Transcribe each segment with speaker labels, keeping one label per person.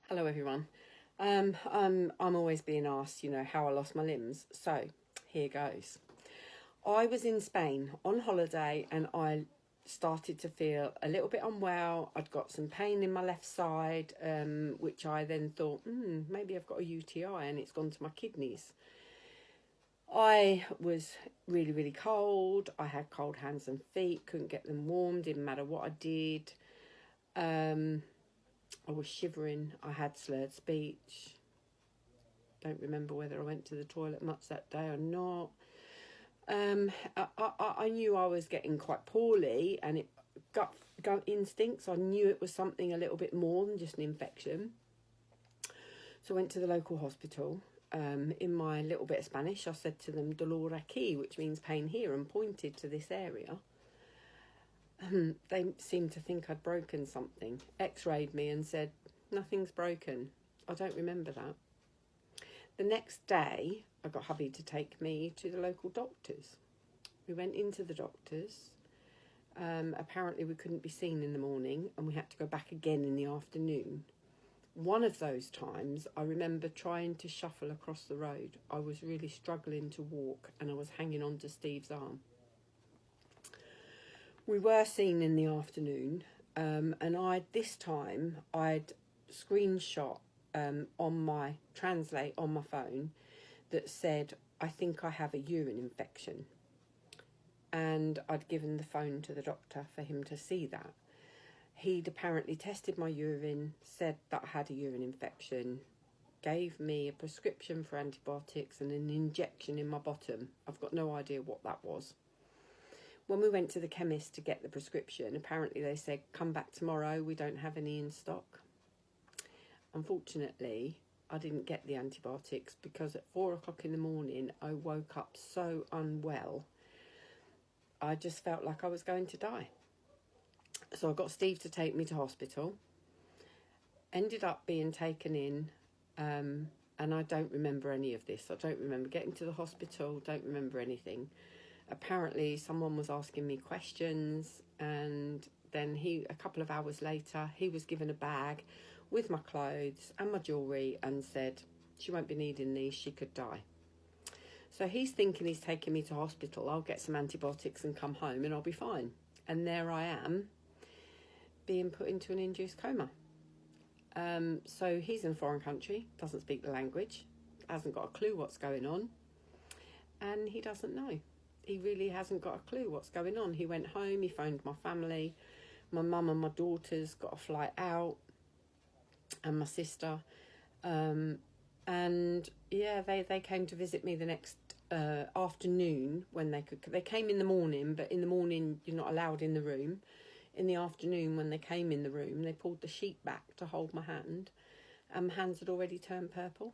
Speaker 1: Hello everyone. I'm always being asked, how I lost my limbs. So here goes. I was in Spain on holiday and I started to feel a little bit unwell. I'd got some pain in my left side, which I then thought, maybe I've got a UTI and it's gone to my kidneys. I was really, really cold. I had cold hands and feet, couldn't get them warm, didn't matter what I did. I was shivering. I had slurred speech. Don't remember whether I went to the toilet much that day or not. I knew I was getting quite poorly, and it gut instincts. I knew it was something a little bit more than just an infection. So I went to the local hospital. In my little bit of Spanish, I said to them "dolor aquí," which means pain here, and pointed to this area. They seemed to think I'd broken something, x-rayed me and said, nothing's broken. I don't remember that. The next day, I got hubby to take me to the local doctors. We went into the doctors. Apparently we couldn't be seen in the morning and we had to go back again in the afternoon. One of those times, I remember trying to shuffle across the road. I was really struggling to walk and I was hanging on to Steve's arm. We were seen in the afternoon, and this time I'd screenshot on my Translate on my phone that said, I think I have a urine infection. And I'd given the phone to the doctor for him to see that. He'd apparently tested my urine, said that I had a urine infection, gave me a prescription for antibiotics and an injection in my bottom. I've got no idea what that was. When we went to the chemist to get the prescription, apparently they said, come back tomorrow, we don't have any in stock. Unfortunately, I didn't get the antibiotics because at 4 o'clock in the morning, I woke up so unwell. I just felt like I was going to die. So I got Steve to take me to hospital. Ended up being taken in, and I don't remember any of this. I don't remember getting to the hospital, don't remember anything. Apparently someone was asking me questions, and then a couple of hours later, he was given a bag with my clothes and my jewellery and said, she won't be needing these, she could die. So he's thinking he's taking me to hospital, I'll get some antibiotics and come home and I'll be fine. And there I am, being put into an induced coma. So he's in a foreign country, doesn't speak the language, hasn't got a clue what's going on, and he doesn't know. He really hasn't got a clue what's going on. He went home, he phoned my family. My mum and my daughters got a flight out, and my sister. And yeah, they came to visit me the next afternoon when they could. They came in the morning, but in the morning you're not allowed in the room. In the afternoon when they came in the room, they pulled the sheet back to hold my hand, and my hands had already turned purple.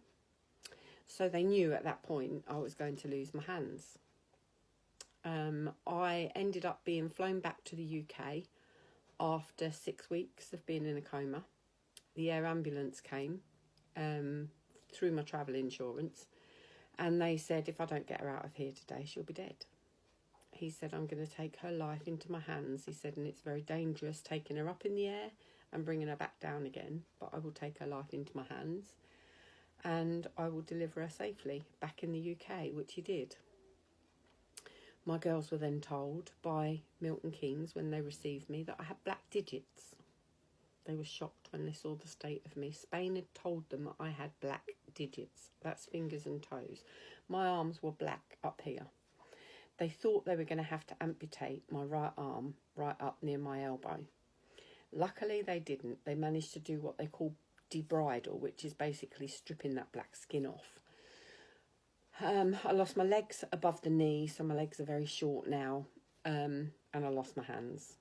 Speaker 1: So they knew at that point I was going to lose my hands. I ended up being flown back to the UK after 6 weeks of being in a coma. The air ambulance came through my travel insurance, and they said, if I don't get her out of here today, she'll be dead. He said, I'm going to take her life into my hands. He said, and it's very dangerous taking her up in the air and bringing her back down again, but I will take her life into my hands and I will deliver her safely back in the UK, which he did. My girls were then told by Milton Keynes when they received me that I had black digits. They were shocked when they saw the state of me. Spain had told them that I had black digits. That's fingers and toes. My arms were black up here. They thought they were going to have to amputate my right arm right up near my elbow. Luckily, they didn't. They managed to do what they call debridal, which is basically stripping that black skin off. I lost my legs above the knee, so my legs are very short now, and I lost my hands.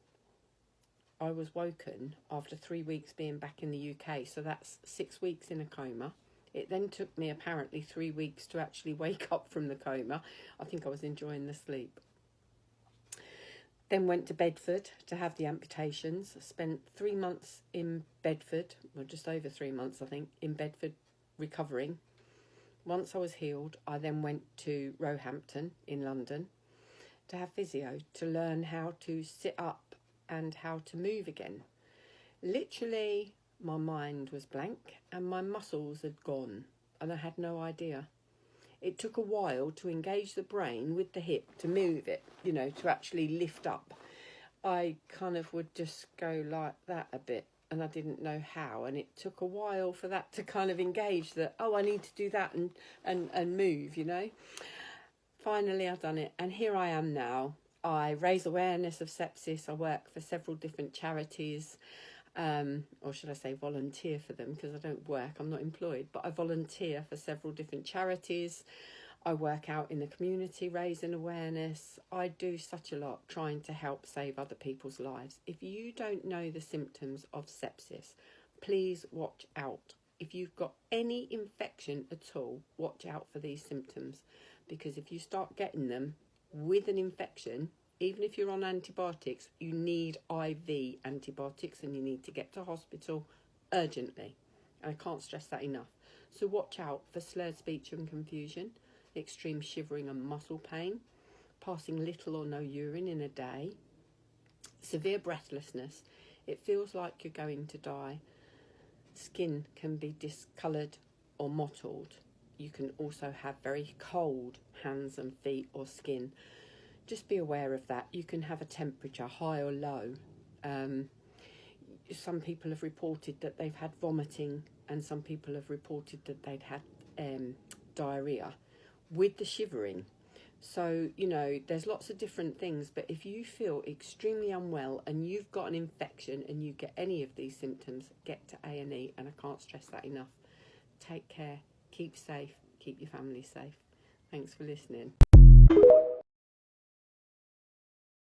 Speaker 1: I was woken after 3 weeks being back in the UK, so that's 6 weeks in a coma. It then took me apparently 3 weeks to actually wake up from the coma. I think I was enjoying the sleep. Then went to Bedford to have the amputations. Spent 3 months in Bedford, well just over 3 months I think, in Bedford recovering. Once I was healed, I then went to Roehampton in London to have physio, to learn how to sit up and how to move again. Literally my mind was blank and my muscles had gone and I had no idea. It took a while to engage the brain with the hip to move it, to actually lift up. I kind of would just go like that a bit and I didn't know how, and it took a while for that to kind of engage that, oh, I need to do that and move, Finally I've done it, and here I am now. I raise awareness of sepsis. I work for several different charities, or should I say volunteer for them, because I don't work, I'm not employed, but I volunteer for several different charities. I work out in the community raising awareness. I do such a lot trying to help save other people's lives. If you don't know the symptoms of sepsis, please watch out. If you've got any infection at all, watch out for these symptoms, because if you start getting them with an infection, even if you're on antibiotics, you need IV antibiotics and you need to get to hospital urgently. And I can't stress that enough. So watch out for slurred speech and confusion, extreme shivering and muscle pain, passing little or no urine in a day, severe breathlessness. It feels like you're going to die. Skin can be discoloured or mottled. You can also have very cold hands and feet or skin. Just be aware of that. You can have a temperature, high or low. Some people have reported that they've had vomiting, and some people have reported that they'd had diarrhea with the shivering. So, there's lots of different things, but if you feel extremely unwell and you've got an infection and you get any of these symptoms, get to A&E, and I can't stress that enough. Take care, keep safe, keep your family safe. Thanks for listening.